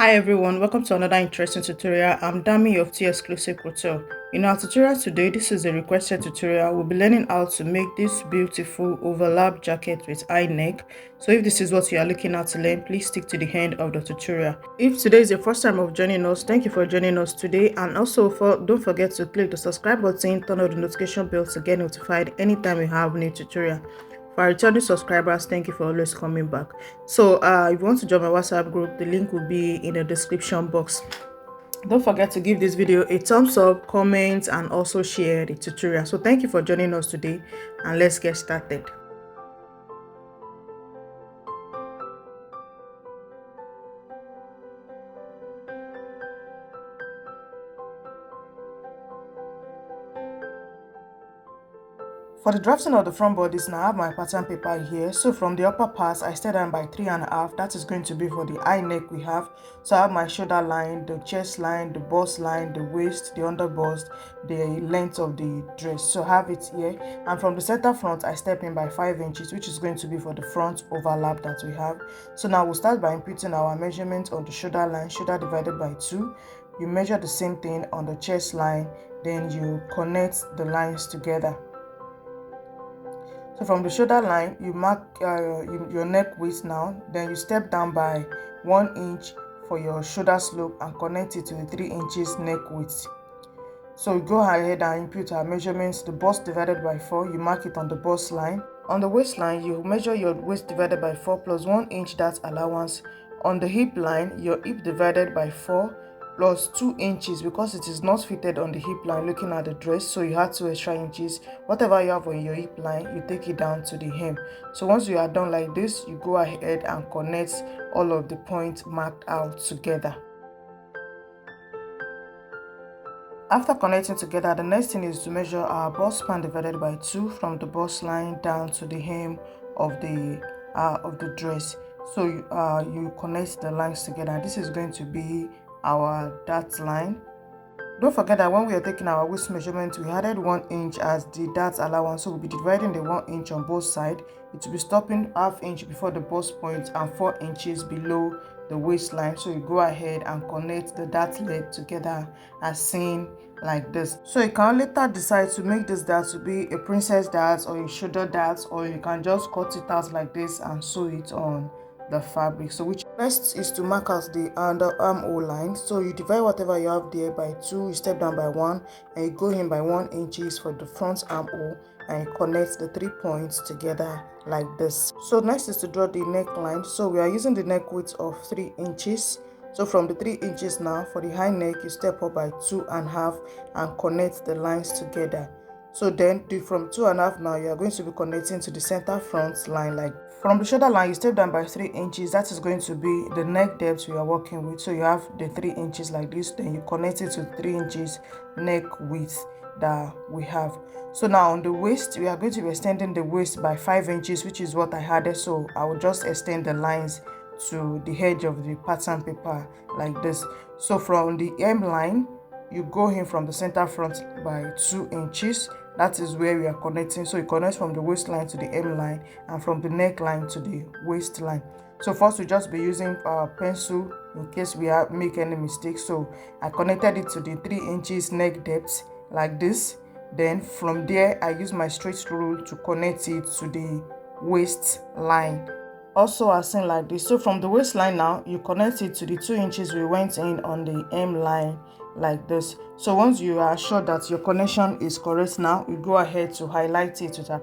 Hi everyone, welcome to another interesting tutorial. I'm Dami of T Exclusive Couture. In our tutorial today, this is a requested tutorial. We'll be learning how to make this beautiful overlap jacket with high neck. So if this is what you are looking at to learn, please stick to the end of the tutorial. If today is your first time of joining us, thank you for joining us today. And also don't forget to click the subscribe button, turn on the notification bell to get notified anytime we have new tutorial. For our returning subscribers, thank you for always coming back. So if you want to join my WhatsApp group, the link will be in the description box. Don't forget to give this video a thumbs up, comment, and also share the tutorial. So thank you for joining us today, and let's get started. For the drafting of the front bodice, now I have my pattern paper here. So from the upper part, I start down by 3.5. That is going to be for the high neck we have. So I have my shoulder line, the chest line, the bust line, the waist, the under bust, the length of the dress. So I have it here. And from the center front, I step in by 5 inches, which is going to be for the front overlap that we have. So now we'll start by inputting our measurement on the shoulder line, shoulder divided by 2. You measure the same thing on the chest line, then you connect the lines together. So from the shoulder line, you mark your neck width now, then you step down by 1 inch for your shoulder slope and connect it to the 3 inches neck width. So you go ahead and input our measurements. The bust divided by 4, you mark it on the bust line. On the waistline, you measure your waist divided by 4 plus 1 inch, that's allowance. On the hip line, your hip divided by 4 plus 2 inches because it is not fitted on the hip line looking at the dress, so you have 2 extra inches. Whatever you have on your hip line, you take it down to the hem. So once you are done like this, you go ahead and connect all of the points marked out together. After connecting together, the next thing is to measure our bust span divided by 2 from the bust line down to the hem of the dress. So you connect the lines together. This is going to be our dart line. Don't forget that when we are taking our waist measurement, we added 1 inch as the dart allowance, so we'll be dividing the 1 inch on both sides. It will be stopping ½ inch before the bust point and 4 inches below the waistline. So you go ahead and connect the dart leg together as seen like this. So you can later decide to make this dart to be a princess dart or a shoulder dart, or you can just cut it out like this and sew it on the fabric. So which best is to mark out the under armhole line. So you divide whatever you have there by 2, you step down by 1, and you go in by 1 inches for the front armhole, and you connect the 3 points together like this. So next is to draw the neckline. So we are using the neck width of 3 inches. So from the 3 inches now, for the high neck, you step up by 2.5 and connect the lines together. So then from 2.5 now, you are going to be connecting to the center front line. Like from the shoulder line, you step down by 3 inches. That is going to be the neck depth we are working with. So you have the 3 inches like this, then you connect it to 3 inches neck width that we have. So now on the waist, we are going to be extending the waist by 5 inches, which is what I added. So I will just extend the lines to the edge of the pattern paper like this. So from the hem line, you go in from the center front by 2 inches. That is where we are connecting. So you connect from the waistline to the hem line and from the neckline to the waistline. So first we just be using our pencil in case we make any mistakes. So I connected it to the 3 inches neck depth like this. Then from there I use my straight rule to connect it to the waistline, also as seen like this. So from the waistline now, you connect it to the 2 inches we went in on the hem line like this. So once you are sure that your connection is correct, now you go ahead to highlight it with a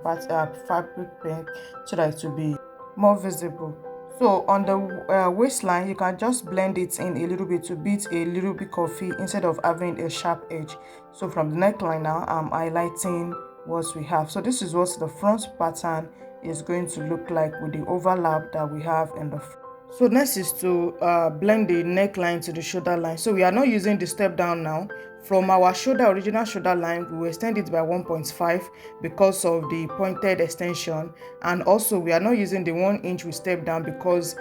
fabric pen so that it will be more visible. So on the waistline, you can just blend it in a little bit to beat a little bit coffee instead of having a sharp edge. So from the neckline now, I'm highlighting what we have. So this is what the front pattern is going to look like with the overlap that we have in the front. So next is to blend the neckline to the shoulder line. So we are not using the step down now. From our original shoulder line, we will extend it by 1.5 because of the pointed extension, and also we are not using the 1 inch we step down because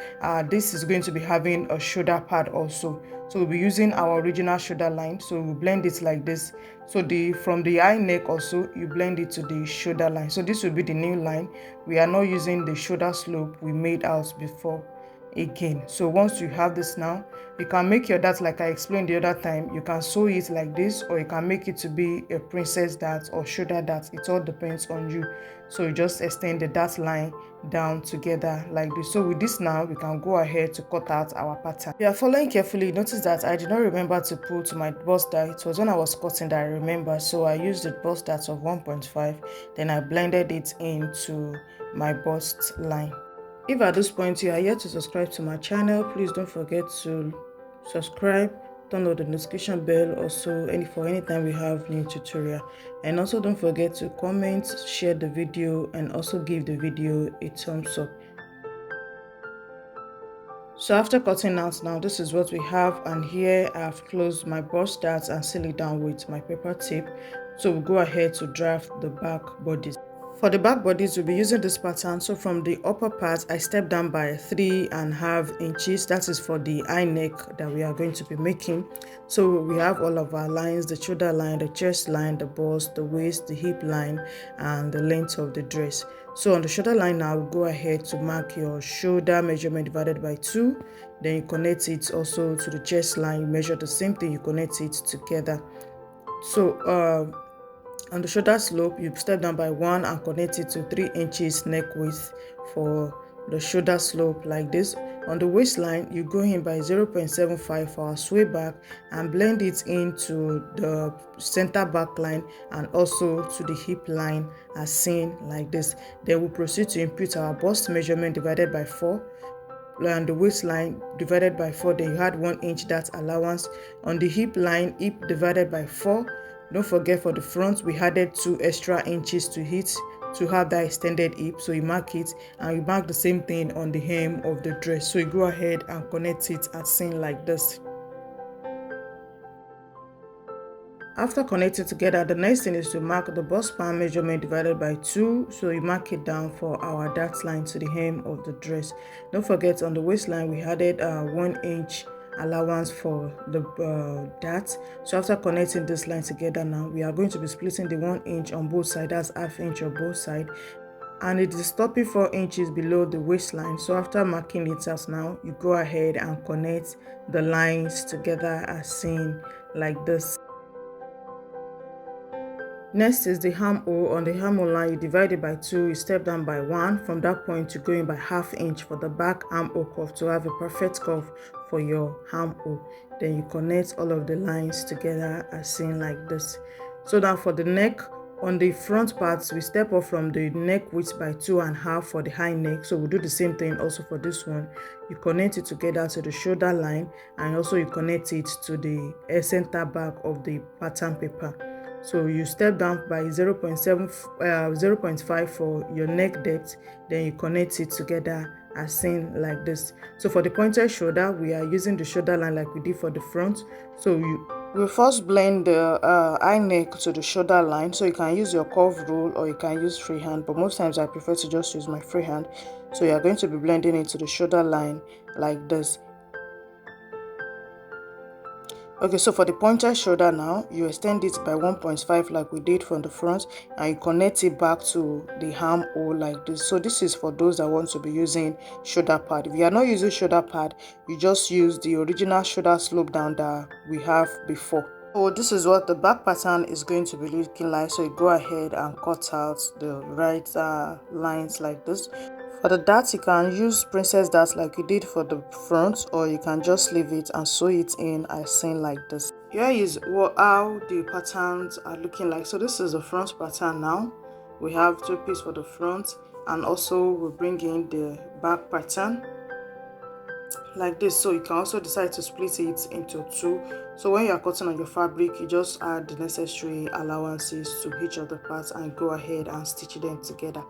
this is going to be having a shoulder pad also. So we'll be using our original shoulder line. So we blend it like this. So from the high neck also, you blend it to the shoulder line. So this will be the new line. We are not using the shoulder slope we made out before. again. So once you have this now, you can make your dart like I explained the other time. You can sew it like this, or you can make it to be a princess dart or shoulder dart. It all depends on you. So you just extend the dart line down together like this. So with this now, we can go ahead to cut out our pattern. If you are following carefully, notice that I did not remember to put my bust dart. It was when I was cutting that I remember. So I used the bust dart of 1.5, then I blended it into my bust line. If at this point you are yet to subscribe to my channel, please don't forget to subscribe, turn on the notification bell also for anytime we have new tutorial, and also don't forget to comment, share the video, and also give the video a thumbs up. So after cutting out now, this is what we have, and here I've closed my bust darts and seal it down with my paper tape. So we'll go ahead to draft the back bodice. For the back bodice, we'll be using this pattern. So from the upper part, I step down by 3.5 inches. That is for the high neck that we are going to be making. So we have all of our lines: the shoulder line, the chest line, the bust, the waist, the hip line, and the length of the dress. So on the shoulder line now, we'll go ahead to mark your shoulder measurement divided by 2. Then you connect it also to the chest line. You measure the same thing, you connect it together. So on the shoulder slope, you step down by 1 and connect it to 3 inches neck width for the shoulder slope like this. On the waistline, you go in by 0.75 for our sway back and blend it into the center back line and also to the hip line as seen like this. Then we'll proceed to input our bust measurement divided by 4. And the waistline divided by 4, then you had 1 inch dart allowance. On the hip line, hip divided by 4. Don't forget for the front, we added 2 extra inches to hit to have that extended hip. So you mark it, and you mark the same thing on the hem of the dress. So you go ahead and connect it as seen like this. After connecting together, the next thing is to mark the bust span measurement divided by 2. So you mark it down for our dart line to the hem of the dress. Don't forget on the waistline, we added 1 inch allowance for the dart. So after connecting this line together now, we are going to be splitting the 1 inch on both sides. That's half inch on both sides, and it is stopping 4 inches below the waistline. So after marking it out now, you go ahead and connect the lines together as seen like this. Next is the armhole. On the armhole line, you divide it by 2, you step down by 1. From that point, you go in by half inch for the back armhole curve to have a perfect curve for your armhole. Then you connect all of the lines together as seen like this. So now for the neck, on the front parts, we step off from the neck width by 2.5 for the high neck. So we'll do the same thing also for this one. You connect it together to the shoulder line, and also you connect it to the center back of the pattern paper. So you step down by 0.5 for your neck depth, then you connect it together as seen like this. So for the pointed shoulder, we are using the shoulder line like we did for the front. So we'll first blend the high neck to the shoulder line. So you can use your curve rule or you can use freehand, but most times I prefer to just use my freehand. So you are going to be blending it to the shoulder line like this. Okay, so for the pointed shoulder now, you extend it by 1.5 like we did from the front, and you connect it back to the armhole like this. So this is for those that want to be using shoulder pad. If you are not using shoulder pad, you just use the original shoulder slope down that we have before. So this is what the back pattern is going to be looking like. So you go ahead and cut out the right lines like this. For the darts, you can use princess darts like you did for the front, or you can just leave it and sew it in as seen like this. Here is how the patterns are looking like. So this is the front pattern now. We have 2 pieces for the front, and also we bring in the back pattern like this. So you can also decide to split it into 2. So when you are cutting on your fabric, you just add the necessary allowances to each of the parts and go ahead and stitch them together.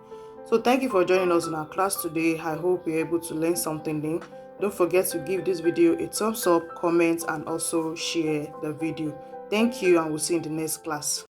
So thank you for joining us in our class today. I hope you're able to learn something new. Don't forget to give this video a thumbs up, comment, and also share the video. Thank you, and we'll see you in the next class.